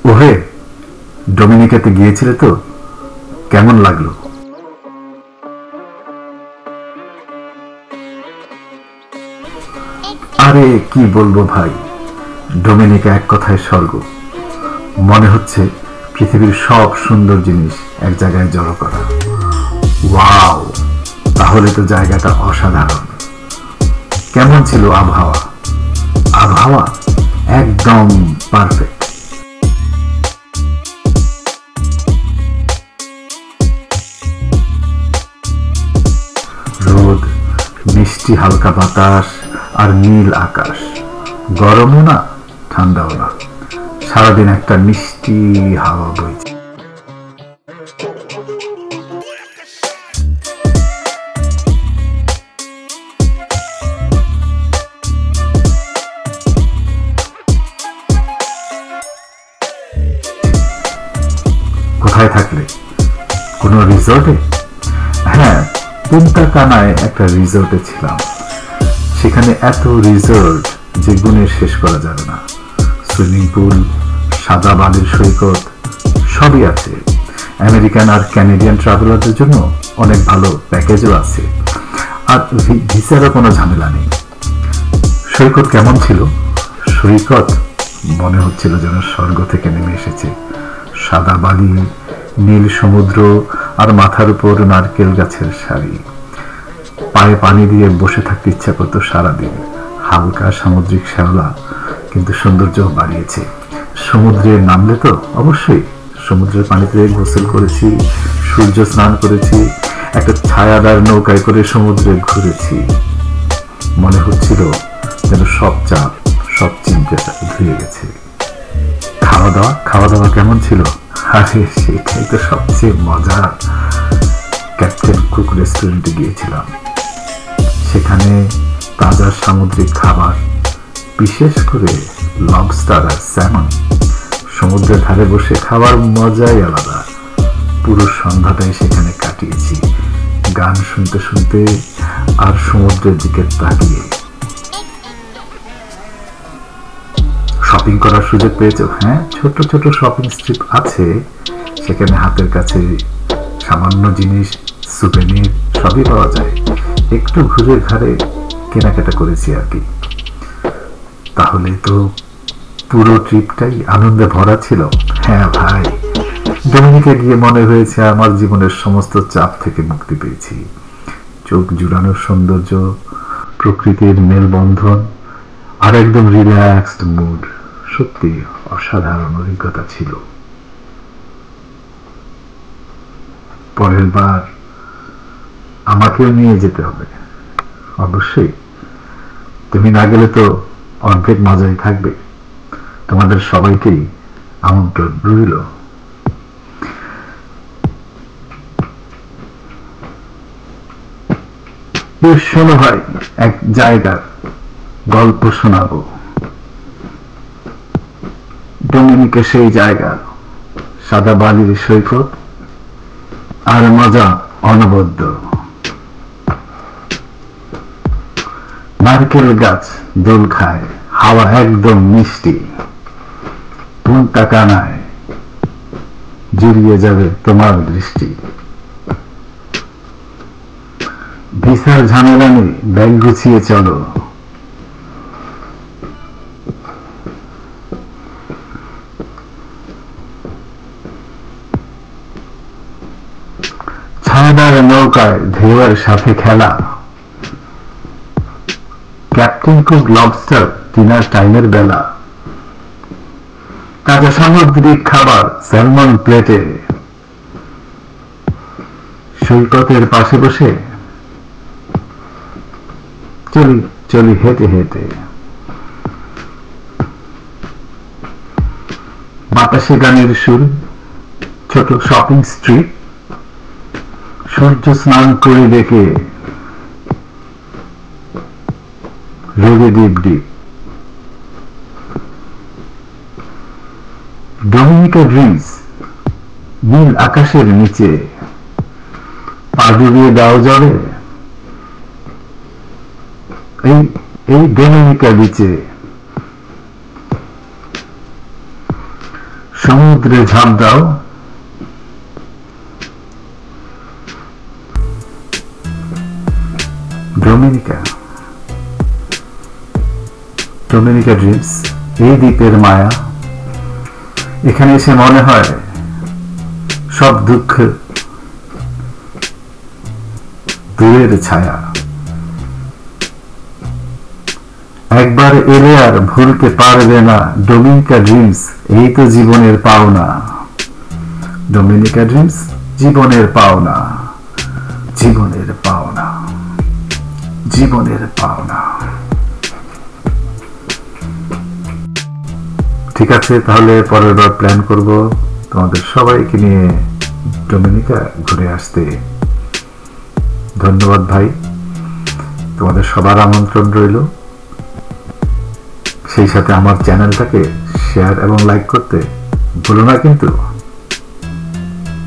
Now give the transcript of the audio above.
ওহে, ডোমিনিকাতে গিয়েছিলে তো? কেমন লাগলো? আরে কি বলবো ভাই, ডোমিনিকা এক কথায় স্বর্গ। মনে হচ্ছে পৃথিবীর সব সুন্দর জিনিস এক জায়গায় জড়ো করা। ওয়াও, তাহলে তো জায়গাটা অসাধারণ। কেমন ছিল আবহাওয়া? আবহাওয়া একদম পারফেক্ট। রোদ, মিষ্টি হালকা বাতাস আর নীল আকাশ। গরমও না, ঠান্ডাও না, সারাদিন একটা মিষ্টি হাওয়া বইছে। কোথায় থাকলে? কোনো রিসোর্টে? হ্যাঁ, পুন্তা কানায় একটা রিসোর্টে ছিলাম। সেখানে এত রিসোর্ট যে গুণে শেষ করা যাবে না। সুইমিং পুল, সাদা বালির সৈকত সবই আছে। আমেরিকান আর ক্যানাডিয়ান ট্রাভেলারদের জন্য অনেক ভালো প্যাকেজও আছে। আর ভিসারও কোনো ঝামেলা নেই। সৈকত কেমন ছিল? সৈকত মনে হচ্ছিল যেন স্বর্গ থেকে নেমে এসেছে। সাদা বালি, নীল সমুদ্র আর মাথার উপর নারকেল গাছের সারি। পায়ে পানি দিয়ে বসে থাকতে ইচ্ছা করতো সারাদিন। হালকা সামুদ্রিক শ্যাওলা কিন্তু সৌন্দর্য বাড়িয়েছে। সমুদ্রে নামলে তো অবশ্যই সমুদ্রের পানিতে গোসল করেছি, সূর্য স্নান করেছি, একটা ছায়াদার নৌকায় করে সমুদ্রে ঘুরেছি। মনে হচ্ছিল যেন সব চাপ, সব চিন্তা ধুয়ে গেছে। খাওয়া দাওয়া কেমন ছিল? আরে সেটাই তো সবচেয়ে মজা। ক্যাপ্টেন কুক রেস্টুরেন্টে গিয়েছিলাম। সেখানে তাজা সামুদ্রিক খাবার, বিশেষ করে লবস্টার আর স্যামন। সমুদ্রের ধারে বসে খাওয়ার মজাই আলাদা। পুরো সন্ধ্যাটাই সেখানে কাটিয়েছি, গান শুনতে শুনতে আর সমুদ্রের দিকে তাকিয়ে। শপিং করার সুযোগ পেয়েছো? হ্যাঁ, ছোট ছোট শপিং স্ট্রিপ আছে সেখানে। হাতের কাছে সামান্য জিনিস, সুভেনির সবই পাওয়া যায়। একটু ঘুরে ঘাড়ে কেনাকাটা করেছি আর কি। তাহলে তো পুরো ট্রিপটাই আনন্দে ভরা ছিল। হ্যাঁ ভাই, ডোমিনিকা গিয়ে মনে হয়েছে আমার জীবনের সমস্ত চাপ থেকে মুক্তি পেয়েছি। চোখ জুড়ানোর সৌন্দর্য, প্রকৃতির মেলবন্ধন আর একদম রিল্যাক্সড মুড। সত্যি অসাধারণ অভিজ্ঞতা ছিল। পরের বার আমাকেও নিয়ে যেতে হবে অবশ্যই। তুমি না গেলে তো অর্ধেক মজাই থাকবে। তোমাদের সবাইকেই আমন্ত্রণ রইল। শোনো ভাই, এক জায়গার গল্প শোনাবো। ডোমিনিকা সেই জায়গা, সাদা বালির সৈকত আর মজা অনবদ্য। নারকেল গাছ দোল খায়, হাওয়া একদম মিষ্টি। পুন্তা কানায় জুড়িয়ে যাবে তোমার দৃষ্টি। ভিসার ঝামেলা নেই, ব্যাগ গুছিয়ে চলো। ছায়াদার নৌকায় ঢেউয়ের সাথে খেলা। ক্যাপ্টেন কুক লবস্টার ডিনার টাইমের বেলা। তাজা সামুদ্রিক খাবার স্যালমন প্লেটে। সৈকতের পাশে বসে চলি হেঁটে হেঁটে। বাতাসে গানের সুর, ছোট শপিং স্ট্রিট। সূর্য স্নান করে দেখে রোদে ডিপ ডিপ। ডোমিনিকা ড্রিমস, নীল আকাশের নিচে। পা ডুবিয়ে দাও জলে এই ডোমিনিকা বিচে। সমুদ্রে ঝাঁপ দাও, ডোমিনিকা ড্রিমস, এই দ্বীপের মায়া। এখানে এসে মনে হয় সব দুঃখ দূরের ছায়া। একবার এলে আর ভুলতে পারবে না, ডোমিনিকা ড্রিমস এই তো জীবনের পাওনা। ডোমিনিকা ড্রিমস জীবনের পাওনা, জীবনের পাওনা, জীবনের পাওনা। ঠিক আছে, তাহলে পরের বার প্ল্যান করব তোমাদের সবাইকে নিয়ে ডোমিনিকা ঘুরে আসতে। ধন্যবাদ ভাই, তোমাদের সবার আমন্ত্রণ রইল। সেই সাথে আমার চ্যানেলটাকে শেয়ার এবং লাইক করতে ভুলো না কিন্তু।